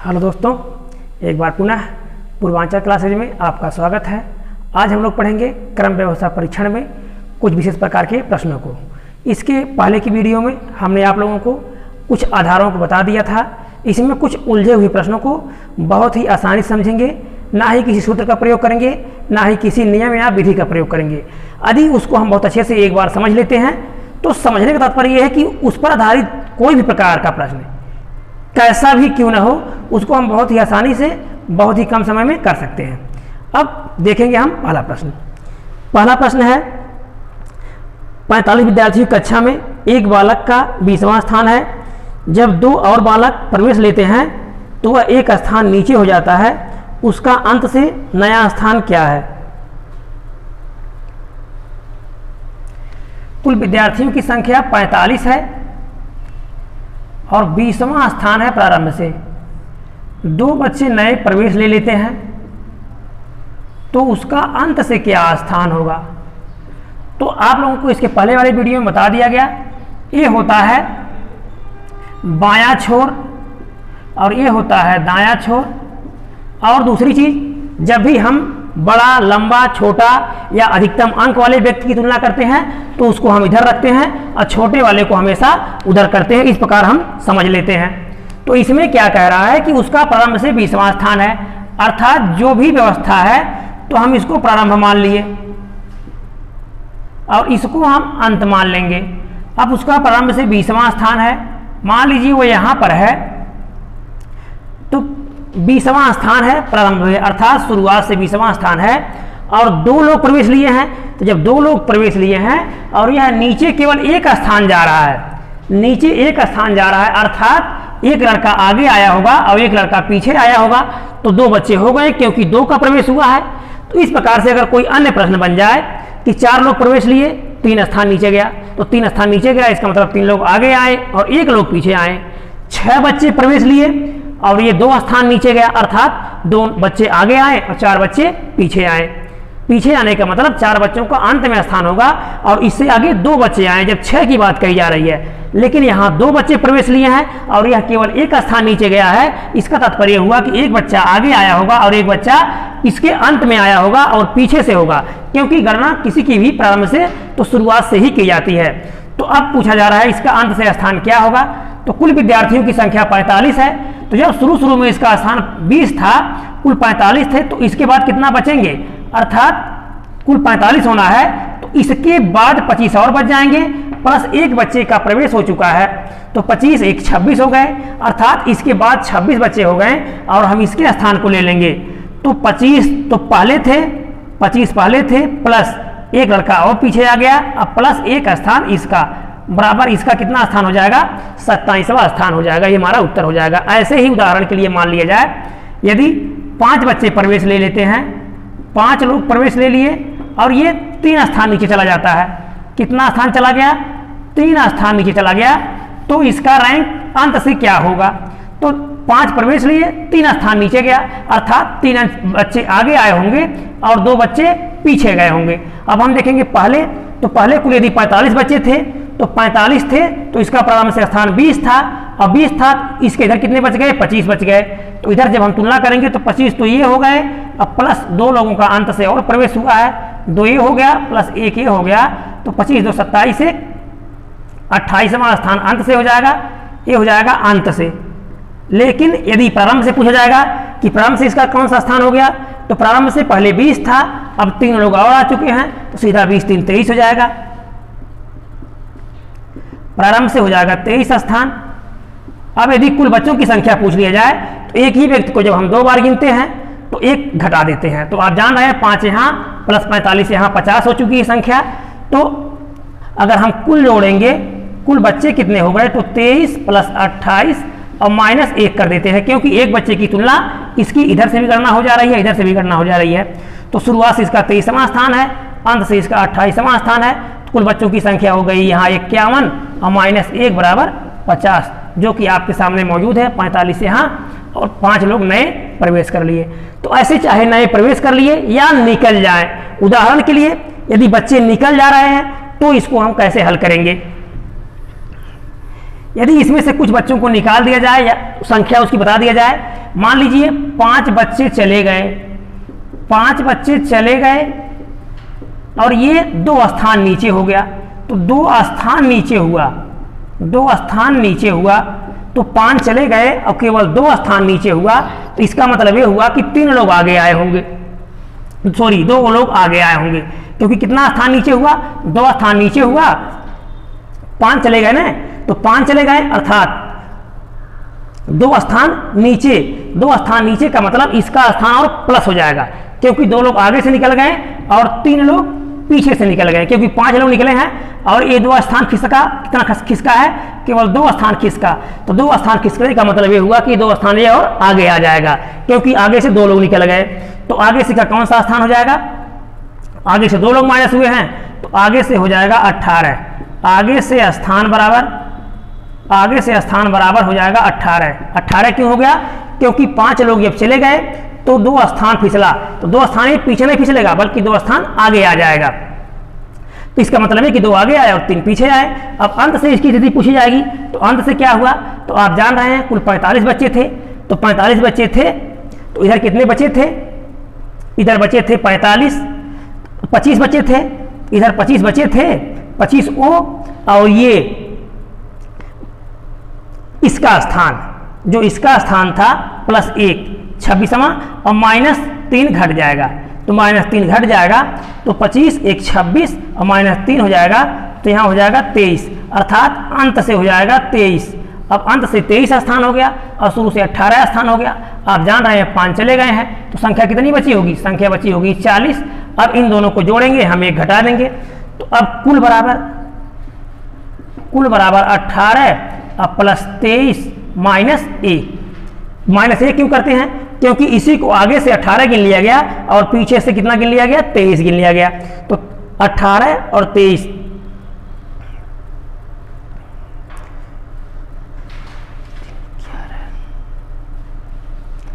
Hello दोस्तों, एक बार पुनः पूर्वांचल क्लासेज में आपका स्वागत है। आज हम लोग पढ़ेंगे क्रम व्यवस्था परीक्षण में कुछ विशेष प्रकार के प्रश्नों को। इसके पहले की वीडियो में हमने आप लोगों को कुछ आधारों को बता दिया था। इसमें कुछ उलझे हुए प्रश्नों को बहुत ही आसानी से समझेंगे, ना ही किसी सूत्र का प्रयोग करेंगे, ना ही किसी नियम या विधि का प्रयोग करेंगे। यदि उसको हम बहुत अच्छे से एक बार समझ लेते हैं तो समझने का तात्पर्य यह है कि उस पर आधारित कोई भी प्रकार का प्रश्न कैसा भी क्यों ना हो, उसको हम बहुत ही आसानी से बहुत ही कम समय में कर सकते हैं। अब देखेंगे हम पहला प्रश्न। पहला प्रश्न है, 45 विद्यार्थियों की कक्षा में एक बालक का 20वां स्थान है। जब दो और बालक प्रवेश लेते हैं तो वह एक स्थान नीचे हो जाता है। उसका अंत से नया स्थान क्या है? कुल विद्यार्थियों की संख्या 45 है और 20वां स्थान है प्रारंभ से। दो बच्चे नए प्रवेश ले लेते हैं तो उसका अंत से क्या स्थान होगा? तो आप लोगों को इसके पहले वाले वीडियो में बता दिया गया, ये होता है बायां छोर और ये होता है दायां छोर। और दूसरी चीज, जब भी हम बड़ा, लंबा, छोटा या अधिकतम अंक वाले व्यक्ति की तुलना करते हैं तो उसको हम इधर रखते हैं और छोटे वाले को हमेशा उधर करते हैं। इस प्रकार हम समझ लेते हैं। तो इसमें क्या कह रहा है कि उसका प्रारंभ से 20वां स्थान है, अर्थात जो भी व्यवस्था है तो हम इसको प्रारंभ मान लिए और इसको हम अंत मान लेंगे। अब उसका प्रारंभ से 20वां स्थान है, मान लीजिए वो यहां पर है, तो 20वां स्थान है प्रारंभ में, अर्थात शुरुआत से 20वां स्थान है और दो लोग प्रवेश लिए हैं। तो जब दो लोग प्रवेश लिए हैं और यह नीचे केवल एक स्थान जा रहा है, नीचे एक स्थान जा रहा है, अर्थात एक लड़का आगे आया होगा और एक लड़का पीछे आया होगा, तो दो बच्चे हो गए क्योंकि दो का प्रवेश हुआ है। तो इस प्रकार से अगर कोई अन्य प्रश्न बन जाए कि 4 लोग प्रवेश लिए, 3 स्थान नीचे गया, तो 3 स्थान नीचे गया, इसका मतलब 3 लोग आगे आए और 1 लोग पीछे आए। 6 बच्चे प्रवेश लिए और ये 2 स्थान नीचे गया, अर्थात 2 बच्चे आगे आए और 4 बच्चे पीछे आए। पीछे आने का मतलब 4 बच्चों का अंत में स्थान होगा और इससे आगे 2 बच्चे आए, जब 6 की बात कही जा रही है। लेकिन यहाँ 2 बच्चे प्रवेश लिए हैं और यह केवल 1 स्थान नीचे गया है। इसका तात्पर्य हुआ कि एक बच्चा आगे आया होगा और एक बच्चा इसके अंत में आया होगा और पीछे से होगा, क्योंकि गणना किसी की भी प्रारंभ से तो शुरुआत से ही की जाती है। तो अब पूछा जा रहा है इसका अंत से स्थान क्या होगा। तो कुल विद्यार्थियों की संख्या 45 है, तो जब शुरू में इसका स्थान 20 था, कुल 45 थे, तो इसके बाद कितना बचेंगे, अर्थात कुल 45 होना है, तो इसके बाद 25 और बच जाएंगे, प्लस एक बच्चे का प्रवेश हो चुका है, तो 25 एक 26 हो गए, अर्थात इसके बाद 26 बच्चे हो गए और हम इसके स्थान को ले लेंगे। तो 25 तो पहले थे, 25 पहले थे, प्लस एक लड़का और पीछे आ गया, अब प्लस एक स्थान इसका, बराबर इसका कितना स्थान हो जाएगा, 27वां स्थान हो जाएगा। ये हमारा उत्तर हो जाएगा। ऐसे ही उदाहरण के लिए मान लिया जाए, यदि 5 बच्चे प्रवेश ले लेते हैं, 5 लोग प्रवेश ले लिए और ये 3 स्थान नीचे चला जाता है, कितना स्थान चला गया, 3 स्थान नीचे चला गया, तो इसका रैंक अंत से क्या होगा। तो 5 प्रवेश लिए, 3 स्थान नीचे गया, अर्थात 3 बच्चे आगे आए होंगे और 2 बच्चे पीछे गए होंगे। अब हम देखेंगे पहले कुल यदि 45 बच्चे थे तो 45 थे, तो इसका प्रारंभ से स्थान 20 था और 20 था, इसके इधर कितने बच गए, 25 बच गए। तो इधर जब हम तुलना करेंगे तो 25 तो ये हो गए, अब प्लस 2 लोगों का अंत से और प्रवेश हुआ है, 2 ये हो गया प्लस 1 ये हो गया, तो 25 2 27 से 28वां स्थान अंत से हो जाएगा, ये हो जाएगा अंत से। लेकिन यदि प्रारंभ से पूछा जाएगा कि प्रारंभ से इसका कौन सा स्थान हो गया, तो प्रारंभ से पहले 20 था, अब 3 लोग और आ चुके हैं, तो सीधा 20 3 23 हो जाएगा। प्रारंभ से हो जाएगा 23 स्थान। अब यदि कुल बच्चों की संख्या पूछ लिया जाए तो एक ही व्यक्ति को जब हम 2 बार गिनते हैं तो 1 घटा देते हैं। तो आप जान रहे हैं 5 यहाँ प्लस 45 यहाँ 50 हो चुकी है संख्या। तो अगर हम कुल जोड़ेंगे, कुल बच्चे कितने हो गए, तो 23 प्लस 28 और माइनस 1 कर देते हैं, क्योंकि एक बच्चे की तुलना इसकी इधर से भी गणना हो जा रही है, इधर से भी गणना हो जा रही है। तो शुरुआत से इसका 23वां स्थान है, अंत से इसका 28वां स्थान है। कुल बच्चों की संख्या हो गई यहाँ 51 और माइनस 1 बराबर 50, जो कि आपके सामने मौजूद है। 45 यहाँ और 5 लोग नए प्रवेश कर लिए। तो ऐसे चाहे नए प्रवेश कर लिए या निकल जाए, उदाहरण के लिए यदि बच्चे निकल जा रहे हैं तो इसको हम कैसे हल करेंगे। यदि इसमें से कुछ बच्चों को निकाल दिया जाए या संख्या उसकी बता दिया जाए, मान लीजिए 5 बच्चे चले गए, 5 बच्चे चले गए और ये 2 स्थान नीचे हो गया, तो 2 स्थान नीचे हुआ, 2 स्थान नीचे हुआ, तो 5 चले गए और केवल 2 स्थान नीचे हुआ, तो इसका मतलब ये हुआ कि 3 लोग आगे आए होंगे, सॉरी 2 लोग आगे आए होंगे, क्योंकि कितना स्थान नीचे हुआ, 2 स्थान नीचे हुआ, 5 चले गए ना, तो 5 चले गए अर्थात 2 स्थान नीचे, 2 स्थान नीचे का मतलब इसका स्थान और प्लस हो जाएगा, क्योंकि 2 लोग आगे से निकल गए और 3 लोग पीछे से निकल गए, क्योंकि 5 लोग निकले हैं और ये 2 स्थान खिसका, कितना खिसका है, केवल 2 स्थान खिसका, तो 2 स्थान खिसकने का मतलब ये हुआ कि 2 स्थान ये और आगे आ जाएगा, क्योंकि आगे से 2 लोग निकल गए, तो आगे से का कौन सा स्थान हो जाएगा, आगे से 2 लोग माइनस हुए हैं, तो आगे से हो जाएगा 18, आगे से स्थान बराबर, आगे से स्थान बराबर हो जाएगा 18, 18 क्यों हो गया, क्योंकि 5 लोग जब चले गए तो 2 स्थान फिसला, तो 2 स्थान पीछे नहीं फिसलेगा बल्कि 2 स्थान आगे आ जाएगा, तो इसका मतलब है कि 2 आगे आए और 3 पीछे आए। अब अंत से इसकी स्थिति पूछी जाएगी, तो अंत से क्या हुआ, तो आप जान रहे हैं कुल 45 बच्चे थे, तो 45 बच्चे थे, तो इधर कितने बचे थे, इधर बचे थे 45, 25 बचे थे, इधर 25 बचे थे, 25 ओ और ये इसका स्थान, जो इसका स्थान था प्लस 1 26वां और -3 घट जाएगा, तो -3 घट जाएगा, तो 25 1 26 और -3 हो जाएगा, तो यहाँ हो जाएगा 23, अर्थात अंत से हो जाएगा 23। अब अंत से 23 स्थान हो गया और शुरू से 18 स्थान हो गया। आप जान रहे हैं 5 चले गए हैं, तो संख्या कितनी बची होगी, संख्या बची होगी 40। अब इन दोनों को जोड़ेंगे, हम 1 घटा देंगे, तो अब कुल बराबर 18 अब प्लस 23 -1 क्यों करते हैं, क्योंकि इसी को आगे से 18 गिन लिया गया और पीछे से कितना गिन लिया गया, 23 गिन लिया गया, तो 18 और 23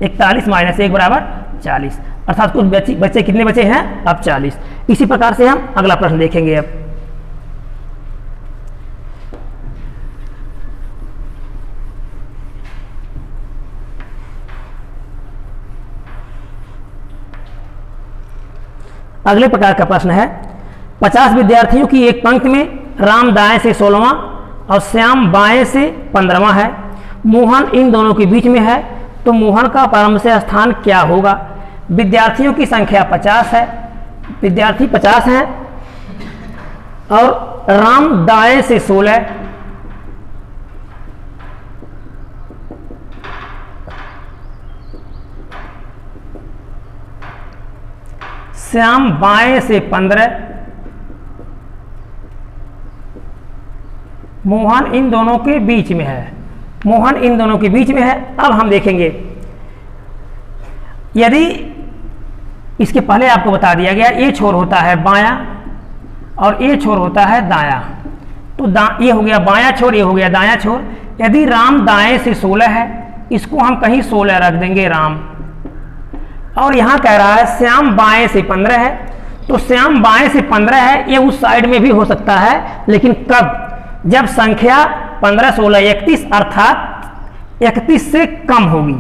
41 - 1 बराबर 40, अर्थात कुछ बच्चे कितने बचे हैं, अब 40। इसी प्रकार से हम अगला प्रश्न देखेंगे। अब अगले प्रकार का प्रश्न है, 50 विद्यार्थियों की एक पंक्ति में राम दाएं से 16वां और श्याम बाएं से 15वां है, मोहन इन दोनों के बीच में है, तो मोहन का प्रारंभ से स्थान क्या होगा। विद्यार्थियों की संख्या 50 है, विद्यार्थी 50 हैं और राम दाएं से 16, श्याम बाएं से 15, मोहन इन दोनों के बीच में है, मोहन इन दोनों के बीच में है। अब हम देखेंगे, यदि इसके पहले आपको बता दिया गया ये छोर होता है बायां और ये छोर होता है दायां, तो ये हो गया बायां छोर, ये हो गया दायां छोर। यदि राम दाएं से 16 है, इसको हम कहीं 16 रख देंगे राम, और यहां कह रहा है श्याम बाएं से 15 है, तो श्याम बाएं से 15 है, ये उस साइड में भी हो सकता है, लेकिन कब, जब संख्या 15 16 31 अर्थात 31 से कम होगी।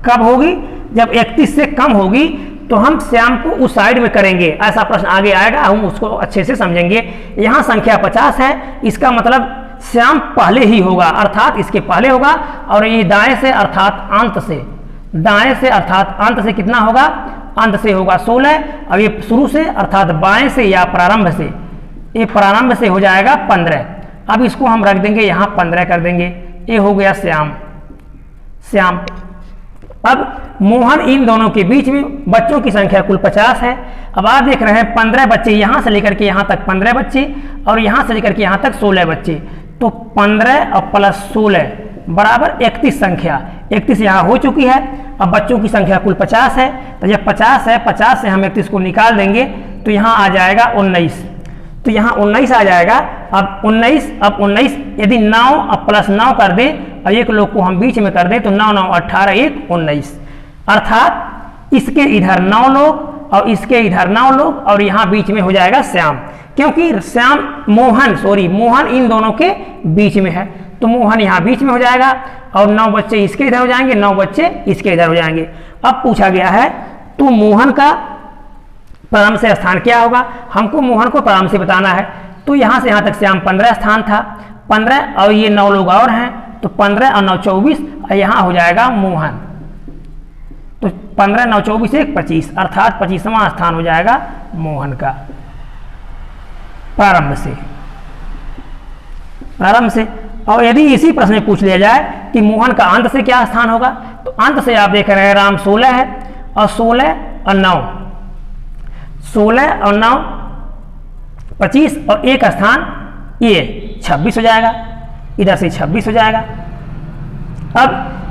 कब होगी, जब 31 से कम होगी तो हम श्याम को उस साइड में करेंगे। ऐसा प्रश्न आगे आएगा, हम उसको अच्छे से समझेंगे। यहाँ संख्या 50 है, इसका मतलब श्याम पहले ही होगा, अर्थात इसके पहले होगा, और ये दाएं से अर्थात अंत से, दाएं से अर्थात अंत से कितना होगा, अंत से होगा 16, और ये शुरू से अर्थात बाएं से या प्रारंभ से, ये प्रारंभ से हो जाएगा 15। अब इसको हम रख देंगे यहाँ 15 कर देंगे, ये हो गया श्याम, श्याम। अब मोहन इन दोनों के बीच में बच्चों की संख्या कुल 50 है। अब आप देख रहे हैं 15 बच्चे, यहाँ से लेकर के यहाँ तक 15 बच्चे और यहाँ से लेकर के यहाँ तक 16 बच्चे, तो 15 और प्लस 16 बराबर 31 संख्या, 31 यहाँ हो चुकी है। अब बच्चों की संख्या कुल 50 है, तो जब 50 है, 50 से हम 31 को निकाल देंगे तो यहाँ आ जाएगा 19, तो यहाँ 19 आ जाएगा। अब 19 यदि 9 अब प्लस 9 कर दें और एक लोग को हम बीच में कर दें, तो 9 9 18 1 19, अर्थात इसके इधर 9 लोग और इसके इधर 9 लोग और यहाँ बीच में हो जाएगा श्याम, क्योंकि श्याम मोहन इन दोनों के बीच में है। तो मोहन यहाँ बीच में हो जाएगा और 9 बच्चे इसके इधर हो जाएंगे, 9 बच्चे इसके इधर हो जाएंगे। अब पूछा गया है तो मोहन का प्रारंभ से स्थान क्या होगा, हमको मोहन को प्रारंभ से बताना है। तो यहाँ से यहाँ तक श्याम 15 स्थान था, 15 और ये 9 लोग और हैं, तो 15 और 9 24 और यहाँ हो जाएगा मोहन। तो 15 9 24 1 25 अर्थात 25वां स्थान हो जाएगा मोहन का प्रारंभ से। और यदि इसी प्रश्न में पूछ लिया जाए कि मोहन का अंत से क्या स्थान होगा, तो अंत से आप देख रहे हैं राम 16 है और 16 और 9 16 और 9 25 और एक स्थान ये 26 हो जाएगा, इधर से 26 हो जाएगा। अब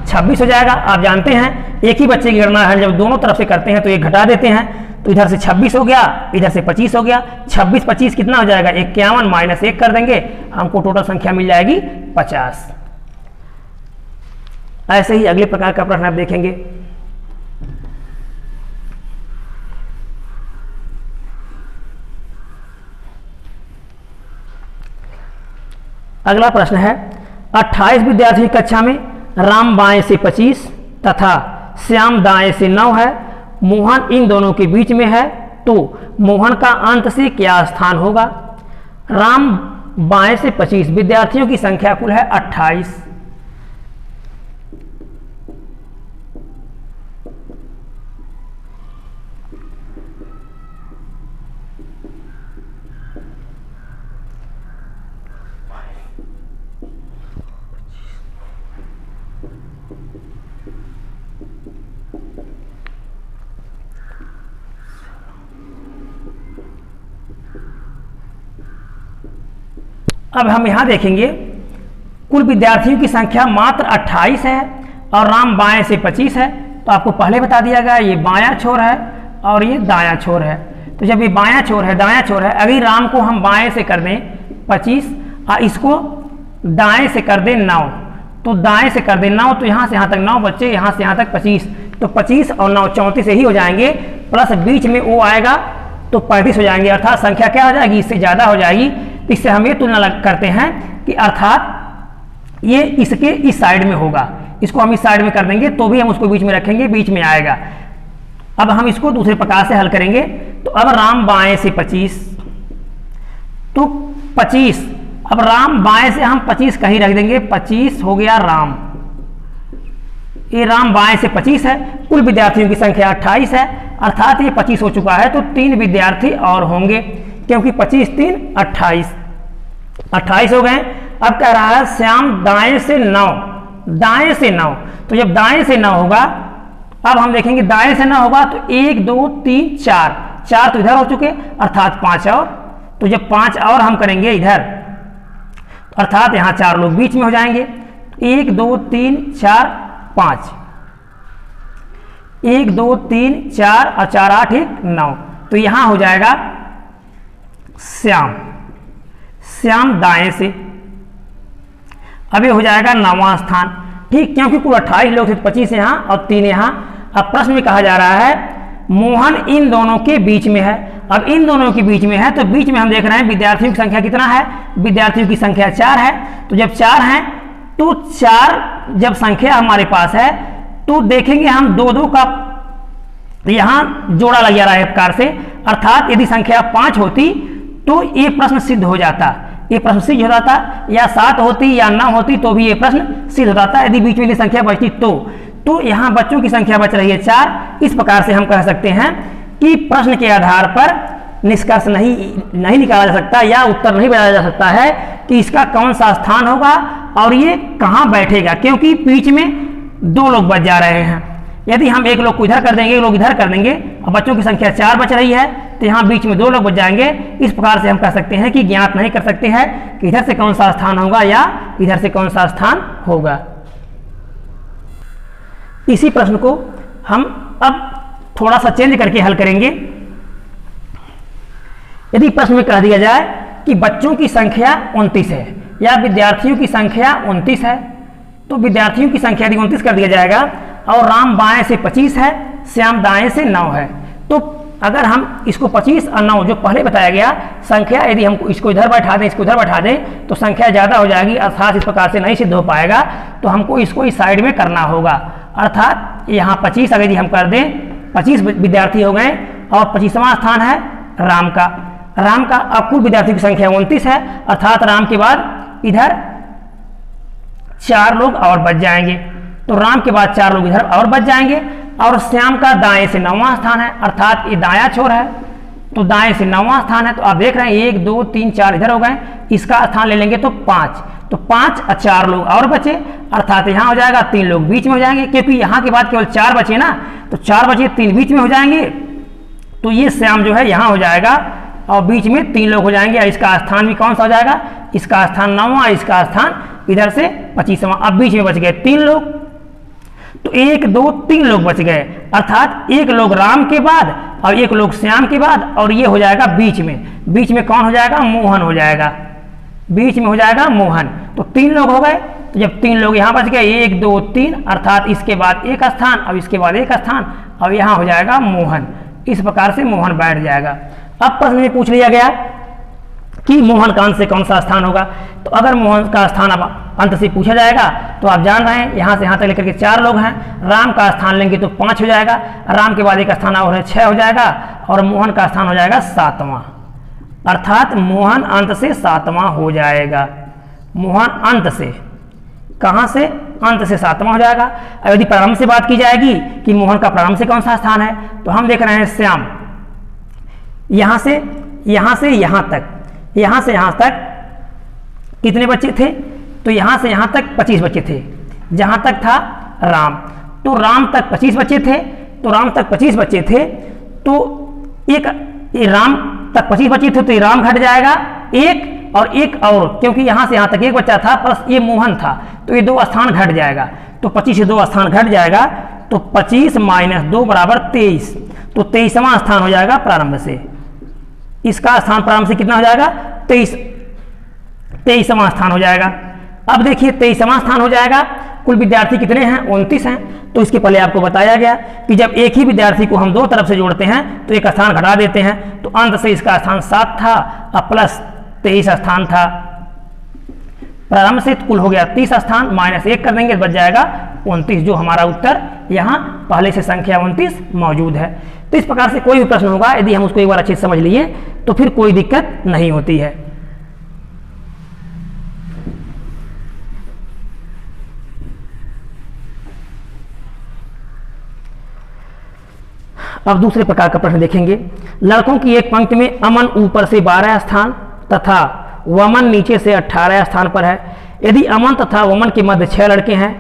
26 हो जाएगा, आप जानते हैं एक ही बच्चे की गणना है, जब दोनों तरफ से करते हैं तो एक घटा देते हैं, तो इधर से 26 हो गया, इधर से 25 हो गया। 26 25 कितना हो जाएगा 51 माइनस 1 कर देंगे, हमको टोटल संख्या मिल जाएगी 50। ऐसे ही अगले प्रकार का प्रश्न आप देखेंगे। अगला प्रश्न है 28 विद्यार्थी कक्षा में राम बाएं से 25 तथा श्याम दाएं से 9 है, मोहन इन दोनों के बीच में है, तो मोहन का अंत से क्या स्थान होगा। राम बाएं से 25, विद्यार्थियों की संख्या कुल है 28। अब हम यहाँ देखेंगे कुल विद्यार्थियों की संख्या मात्र 28 है और राम बाएं से 25 है, तो आपको पहले बता दिया गया ये बायां छोर है और ये दायां छोर है। तो जब ये बायां छोर है दायां छोर है, अगर राम को हम बाएं से कर दें 25 और इसको दाएं से कर दें 9, तो दाएं से कर दें 9, तो यहाँ से यहाँ तक 9 बच्चे, यहाँ से यहाँ तक 25, तो 25 और 9 34 ही हो जाएंगे, प्लस बीच में वो आएगा तो 35 हो जाएंगे, अर्थात संख्या क्या हो जाएगी इससे ज़्यादा हो जाएगी। इससे हम ये तुलना करते हैं कि अर्थात ये इसके इस साइड में होगा, इसको हम इस साइड में कर देंगे तो भी हम उसको बीच में रखेंगे, बीच में आएगा। अब हम इसको दूसरे प्रकार से हल करेंगे, तो अब राम बाएं से 25, तो 25, अब राम बाएं से हम 25 कहीं रख देंगे, 25 हो गया राम, ये राम बाएं से 25 है, कुल विद्यार्थियों की संख्या 28 है, अर्थात ये 25 हो चुका है, तो 3 विद्यार्थी और होंगे, क्योंकि 25 3 28 हो गए। अब कह रहा है श्याम दाएं से 9, दाएं से 9, तो जब दाएं से 9 होगा, अब हम देखेंगे दाएं से 9 होगा तो 1 2 3 4 तो इधर हो चुके, अर्थात 5 और, तो जब 5 और हम करेंगे इधर, अर्थात यहाँ 4 लोग बीच में हो जाएंगे, 1 2 3 4 5, 1 2 3 4 और 4 8 1 9, तो यहाँ हो जाएगा श्याम दाएं से। अब ये हो जाएगा 9वां स्थान, ठीक, क्योंकि कुल 28 लोग थे, 25 यहाँ और 3 यहाँ। अब प्रश्न में कहा जा रहा है मोहन इन दोनों के बीच में है। अब इन दोनों के बीच में है तो बीच में हम देख रहे हैं विद्यार्थियों की संख्या कितना है, विद्यार्थियों की संख्या 4 है, तो जब 4 है तो 4 जब संख्या हमारे पास है तो देखेंगे हम 2 का यहाँ जोड़ा लग जा रहा है प्रकार से, अर्थात यदि संख्या 5 होती तो ये प्रश्न सिद्ध हो जाता, ये प्रश्न सिद्ध हो जाता, या 7 होती या 9 होती तो भी ये प्रश्न सिद्ध हो जाता, यदि बीच में संख्या बचती तो यहाँ बच्चों की संख्या बच रही है 4। इस प्रकार से हम कह सकते हैं कि प्रश्न के आधार पर निष्कर्ष नहीं निकाला जा सकता या उत्तर नहीं बनाया जा सकता है कि इसका कौन सा स्थान होगा और ये कहाँ बैठेगा, क्योंकि बीच में 2 लोग बच जा रहे हैं। यदि हम एक लोग को इधर कर देंगे, एक लोग इधर कर देंगे और बच्चों की संख्या 4 बच रही है, तो यहाँ बीच में 2 लोग बच जाएंगे। इस प्रकार से हम कह सकते हैं कि ज्ञात नहीं कर सकते हैं कि इधर से कौन सा स्थान होगा या इधर से कौन सा स्थान होगा। इसी प्रश्न को हम अब थोड़ा सा चेंज करके हल करेंगे। यदि प्रश्न में कह दिया जाए कि बच्चों की संख्या 29 है या विद्यार्थियों की संख्या 29 है, तो विद्यार्थियों की संख्या यदि 29 कर दिया जाएगा और राम बाएं से 25 है, श्याम दाएं से 9 है, तो अगर हम इसको 25 और 9 जो पहले बताया गया संख्या, यदि हम इसको इधर बैठा दें, इसको इधर बैठा दें तो संख्या ज़्यादा हो जाएगी, अर्थात इस प्रकार से नहीं सिद्ध हो पाएगा। तो हमको इसको इस साइड में करना होगा, अर्थात यहाँ 25 अगर यदि हम कर दें, 25 विद्यार्थी हो गए और 25वां स्थान है राम का। राम का अब कुल विद्यार्थी की संख्या 29 है, अर्थात राम के बाद इधर 4 लोग और बच जाएंगे। तो राम के बाद 4 लोग इधर और बच जाएंगे। और श्याम का दाएं से 9वां स्थान है, अर्थात ये दायां छोर है, तो दाएं से 9वां स्थान है। तो आप देख रहे हैं 1 2 3 4 इधर हो गए, इसका स्थान ले लेंगे तो 5, तो 5 और 4 लोग और बचे, अर्थात यहाँ हो जाएगा 3 लोग बीच में हो जाएंगे, क्योंकि यहाँ के बाद केवल 4 बचे ना, तो 4 बचे 3 बीच में हो जाएंगे। तो ये श्याम जो है यहाँ हो जाएगा और बीच में 3 लोग हो जाएंगे। और इसका स्थान भी कौन सा हो जाएगा, इसका स्थान 9वां, इसका स्थान इधर से 25वां। अब बीच में बच गए 3 लोग, तो 1 2 3 लोग बच गए, अर्थात 1 लोग राम के बाद और 1 लोग श्याम के बाद, और ये हो जाएगा बीच में। बीच में कौन हो जाएगा, मोहन हो जाएगा, बीच में हो जाएगा मोहन। तो 3 लोग हो गए। तो जब 3 लोग यहाँ बच गए 1 2 3, अर्थात इसके बाद एक स्थान और इसके बाद एक स्थान, और यहाँ हो जाएगा मोहन। इस प्रकार से मोहन बैठ जाएगा। अब प्रश्न में पूछ लिया गया कि मोहन का अंत से कौन सा स्थान होगा। तो अगर मोहन का स्थान अब अंत से पूछा जाएगा तो आप जान रहे हैं यहाँ से यहाँ तक लेकर के 4 लोग हैं, राम का स्थान लेंगे तो 5 हो जाएगा, राम के बाद एक स्थान और है 6 हो जाएगा, और मोहन का स्थान हो जाएगा 7वां, अर्थात मोहन अंत से 7वां हो जाएगा। मोहन अंत से, कहाँ से, अंत से 7वां हो जाएगा। यदि प्रारंभ से बात की जाएगी कि मोहन का प्रारंभ से कौन सा स्थान है, तो हम देख रहे हैं श्याम यहाँ से यहाँ तक, यहाँ से यहाँ तक कितने बच्चे थे, तो यहाँ से यहाँ तक 25 बच्चे थे, जहाँ तक था राम। तो राम तक 25 बच्चे थे, तो राम तक 25 बच्चे थे, तो एक राम तक 25 बच्चे थे, तो ये राम घट जाएगा एक, और एक और, क्योंकि यहाँ से यहाँ तक एक बच्चा था प्लस ये मोहन था, तो ये 2 स्थान घट जाएगा। तो 25 से 2 स्थान घट जाएगा, तो 25 - 2 बराबर 23, तो 23वां स्थान हो जाएगा प्रारंभ से। इसका स्थान प्रारंभ से कितना हो जाएगा, 23वां स्थान हो जाएगा। अब देखिए 23वां स्थान हो जाएगा, कुल विद्यार्थी कितने हैं, 29 हैं। तो इसके पहले आपको बताया गया कि जब एक ही विद्यार्थी को हम 2 तरफ से जोड़ते हैं तो एक स्थान घटा देते हैं, तो अंत से इसका स्थान 7 था और प्लस 23 स्थान था। प्रारंभ से कुल हो गया 30 स्थान, -1 कर देंगे, बच जाएगा 29, जो हमारा उत्तर यहाँ पहले से संख्या 29 मौजूद है। तो इस प्रकार से कोई भी प्रश्न होगा, यदि हम उसको एक बार अच्छे से समझ लिए तो फिर कोई दिक्कत नहीं होती है। अब दूसरे प्रकार का प्रश्न देखेंगे। लड़कों की एक पंक्ति में अमन ऊपर से 12 स्थान तथा वमन नीचे से 18 स्थान पर है। यदि अमन तथा वमन के मध्य 6 लड़के हैं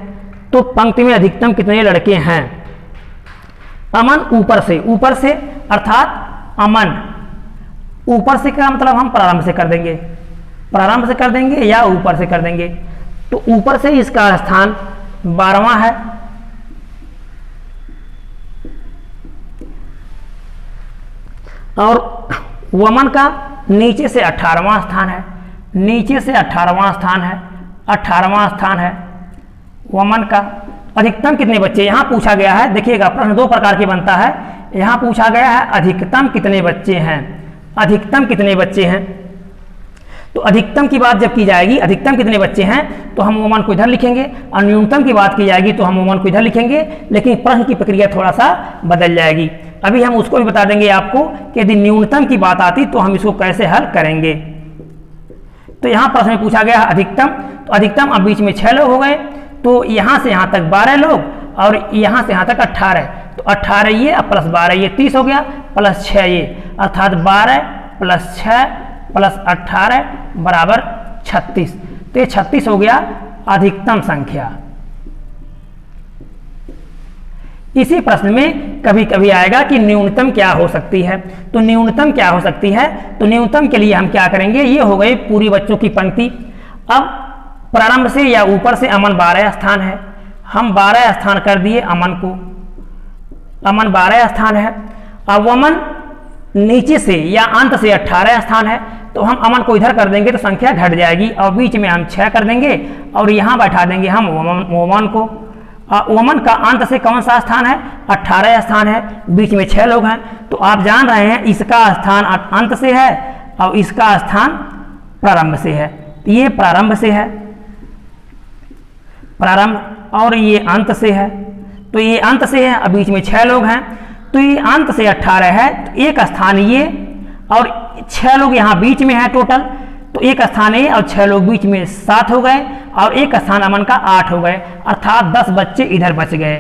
तो पंक्ति में अधिकतम कितने लड़के हैं। अमन ऊपर से अर्थात अमन ऊपर से का मतलब हम प्रारंभ से कर देंगे, प्रारंभ से कर देंगे या ऊपर से कर देंगे। तो ऊपर से इसका स्थान 12वां है, और वमन का नीचे से 18वां स्थान है, नीचे से 18वां स्थान है, 18वां स्थान है वमन का। अधिकतम कितने बच्चे यहाँ पूछा गया है। देखिएगा प्रश्न 2 प्रकार के बनता है। यहाँ पूछा गया है अधिकतम कितने बच्चे हैं, अधिकतम कितने बच्चे हैं। तो अधिकतम की बात जब की जाएगी, अधिकतम कितने बच्चे हैं, तो हम वमन को इधर लिखेंगे, और न्यूनतम की बात की जाएगी तो हम वमन को इधर लिखेंगे, लेकिन प्रश्न की प्रक्रिया थोड़ा सा बदल जाएगी। अभी हम उसको भी बता देंगे आपको कि यदि न्यूनतम की बात आती तो हम इसको कैसे हल करेंगे। तो यहाँ प्रश्न में पूछा गया अधिकतम, तो अधिकतम अब बीच में 6 लोग हो गए, तो यहाँ से यहाँ तक 12 लोग, और यहाँ से यहाँ तक 18, तो 18 ये और प्लस 12 ये 30 हो गया, प्लस 6 ये, अर्थात 12 + 6 + 18 बराबर 36। तो ये 36 हो गया अधिकतम संख्या। इसी प्रश्न में कभी कभी आएगा कि न्यूनतम क्या हो सकती है। तो न्यूनतम क्या हो सकती है, तो न्यूनतम के लिए हम क्या करेंगे, ये हो गई पूरी बच्चों की पंक्ति। अब प्रारंभ से या ऊपर से अमन 12 स्थान है, हम 12 स्थान कर दिए अमन को, अमन 12 स्थान है। अब वमन नीचे से या अंत से 18 स्थान है, तो हम अमन को इधर कर देंगे तो संख्या घट जाएगी, और बीच में हम 6 कर देंगे और यहाँ बैठा देंगे हम वमन को, वमन का अंत से कौन सा स्थान है? 18 स्थान है, बीच में 6 लोग हैं। तो आप जान रहे हैं इसका स्थान अंत से है और इसका स्थान प्रारंभ से है। ये प्रारंभ से है, प्रारंभ, और ये अंत से है। तो ये अंत से है और बीच में 6 लोग हैं, तो ये अंत से 18 है, तो एक स्थान ये और 6 लोग यहाँ बीच में है टोटल, तो एक स्थान ये और 6 लोग बीच में 7 हो गए और एक स्थान अमन का 8 हो गए, अर्थात 10 बच्चे इधर बच गए।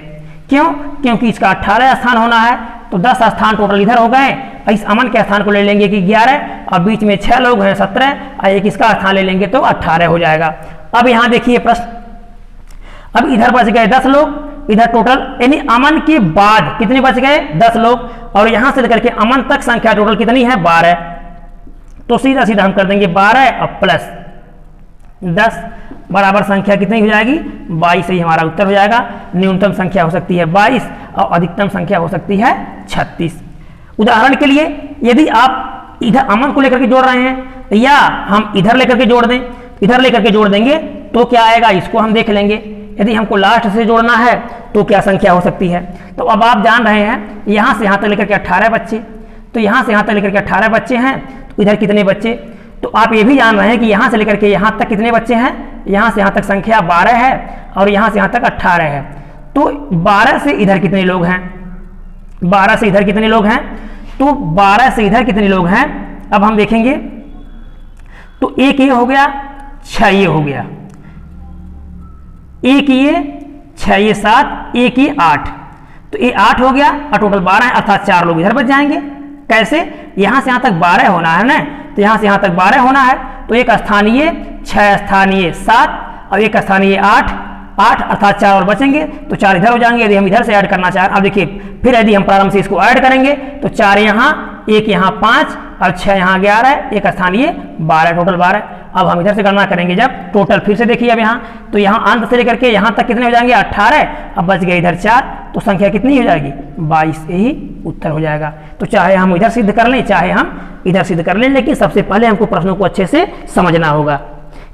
क्यों? क्योंकि इसका 18 स्थान होना है, तो 10 स्थान टोटल इधर हो गए। इस अमन के स्थान को ले लेंगे कि 11 और बीच में 6 लोग हैं 17 और एक इसका स्थान ले लेंगे तो 18 हो जाएगा। अब यहाँ देखिए प्रश्न, अब इधर बच गए 10 लोग, इधर टोटल यानी अमन के बाद कितने बच गए? 10 लोग, और यहां से लेकर के अमन तक संख्या टोटल कितनी है? 12। तो सीधा सीधा हम कर देंगे 12 और प्लस 10 बराबर संख्या कितनी हो जाएगी? 22 ही हमारा उत्तर हो जाएगा। न्यूनतम संख्या हो सकती है 22 और अधिकतम संख्या हो सकती है 36। उदाहरण के लिए यदि आप इधर अमन को लेकर के जोड़ रहे हैं या हम इधर लेकर के जोड़ दें, इधर लेकर के जोड़ देंगे तो क्या आएगा इसको हम देख लेंगे। यदि हमको लास्ट से जोड़ना है तो क्या संख्या हो सकती है? तो अब आप जान रहे हैं यहाँ से यहाँ तक लेकर के 18 बच्चे, तो यहाँ से यहाँ तक लेकर के 18 बच्चे हैं, तो इधर कितने बच्चे? तो आप ये भी जान रहे हैं कि यहाँ से लेकर के यहाँ तक कितने बच्चे हैं? यहाँ से यहाँ तक संख्या 12 है और यहाँ से यहाँ तक 18 है। तो 12 से इधर कितने लोग हैं? 12 से इधर कितने लोग हैं? तो 12 से इधर कितने लोग हैं अब हम देखेंगे। तो एक ये हो गया, 6 ये हो गया, एक ये 6 ये 7, एक ये 8, तो ये 8 हो गया और टोटल 12 है, अर्थात 4 लोग इधर बच जाएंगे। कैसे? यहां से यहां तक 12 होना है ना, तो यहां से यहां तक 12 होना है, तो एक स्थानीय 6 स्थानीय 7 और एक स्थानीय 8 अर्थात 4 और बचेंगे, तो 4 इधर हो जाएंगे। यदि हम इधर से ऐड करना चाहें, अब देखिए फिर यदि हम प्रारंभ से इसको ऐड करेंगे तो 4 यहाँ, एक यहाँ 5 और 6 यहाँ 11, एक स्थानीय 12, टोटल 12। अब हम इधर से गणना करेंगे जब टोटल, फिर से देखिए अब यहाँ, तो यहाँ अंत से लेकर के यहाँ तक कितने हो जाएंगे? 18, अब बच गए इधर 4, तो संख्या कितनी हो जाएगी? 22, यही उत्तर हो जाएगा। तो चाहे हम इधर सिद्ध कर लें चाहे हम इधर सिद्ध कर लें, लेकिन सबसे पहले हमको प्रश्नों को अच्छे से समझना होगा।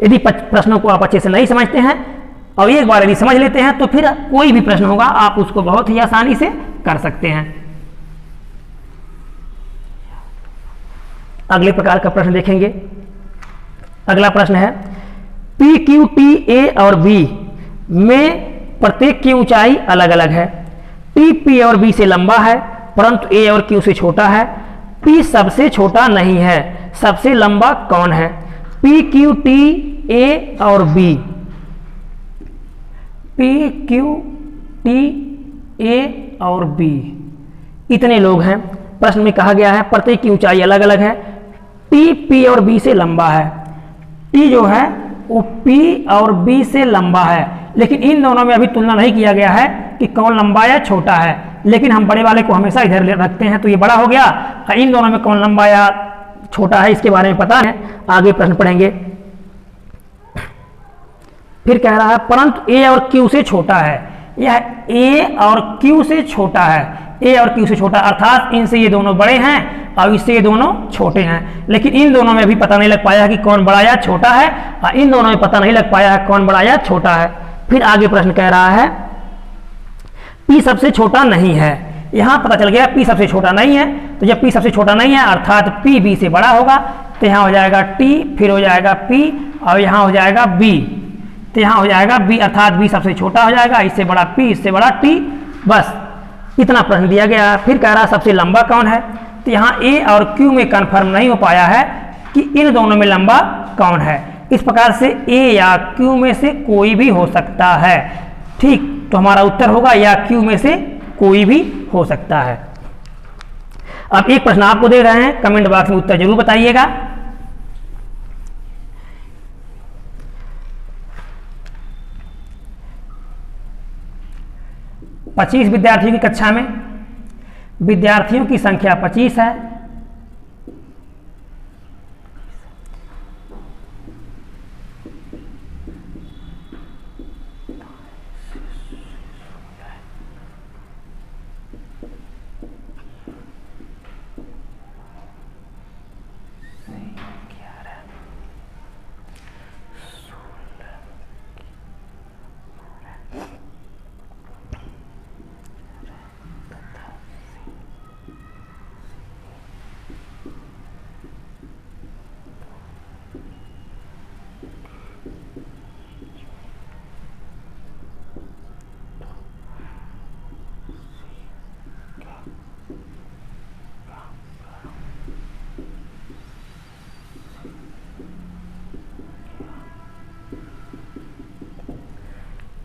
यदि प्रश्नों को आप अच्छे से नहीं समझते हैं और एक बार यदि समझ लेते हैं तो फिर कोई भी प्रश्न होगा आप उसको बहुत ही आसानी से कर सकते हैं। अगले प्रकार का प्रश्न देखेंगे। अगला प्रश्न है, पी क्यू टी ए और बी में प्रत्येक की ऊंचाई अलग अलग है। टी पी और बी से लंबा है परंतु ए और क्यू से छोटा है। पी सबसे छोटा नहीं है, सबसे लंबा कौन है? पी क्यू टी ए और B, P Q T A और बी इतने लोग हैं। प्रश्न में कहा गया है प्रत्येक की ऊंचाई अलग अलग है, टी पी और बी से लंबा है। टी जो है वो पी और बी से लंबा है, लेकिन इन दोनों में अभी तुलना नहीं किया गया है कि कौन लंबा या छोटा है, लेकिन हम बड़े वाले को हमेशा इधर रखते हैं तो ये बड़ा हो गया। इन दोनों में कौन लंबा या छोटा है इसके बारे में पता है, आगे प्रश्न पढ़ेंगे। फिर कह रहा है परंतु ए और क्यू से छोटा है। यह ए और क्यू से छोटा है, ए और क्यू से छोटा अर्थात इनसे ये दोनों बड़े हैं और इससे ये दोनों छोटे हैं, लेकिन इन दोनों में भी पता नहीं लग पाया है कि कौन बड़ा या छोटा है, और इन दोनों में पता नहीं लग पाया है कौन बड़ा या छोटा है। फिर आगे प्रश्न कह रहा है पी सबसे छोटा नहीं है। यहां पता चल गया पी सबसे छोटा नहीं है, तो जब पी सबसे छोटा नहीं है अर्थात पी बी से बड़ा होगा, तो यहाँ हो जाएगा टी, फिर हो जाएगा पी और यहाँ हो जाएगा बी, तो यहाँ हो जाएगा बी अर्थात बी सबसे छोटा हो जाएगा, इससे बड़ा पी इससे बड़ा टी। बस इतना प्रश्न दिया गया। फिर कह रहा सबसे लंबा कौन है, तो यहाँ ए और क्यू में कन्फर्म नहीं हो पाया है कि इन दोनों में लंबा कौन है। इस प्रकार से ए या क्यू में से कोई भी हो सकता है, ठीक, तो हमारा उत्तर होगा या क्यू में से कोई भी हो सकता है। अब एक प्रश्न आपको दे रहे हैं, कमेंट बॉक्स में उत्तर जरूर बताइएगा। पच्चीस विद्यार्थियों की कक्षा में विद्यार्थियों की संख्या 25 है।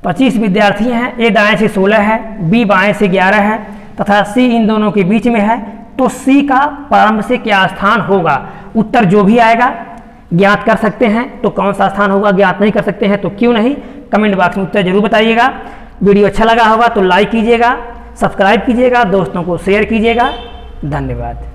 25 विद्यार्थी हैं, ए दाएं से 16 है, बी बाएं से 11 है तथा सी इन दोनों के बीच में है, तो सी का प्रारंभ से क्या स्थान होगा। उत्तर जो भी आएगा ज्ञात कर सकते हैं, तो कौन सा स्थान होगा ज्ञात नहीं कर सकते हैं तो क्यों नहीं, कमेंट बॉक्स में उत्तर जरूर बताइएगा। वीडियो अच्छा लगा होगा तो लाइक कीजिएगा, सब्सक्राइब कीजिएगा, दोस्तों को शेयर कीजिएगा। धन्यवाद।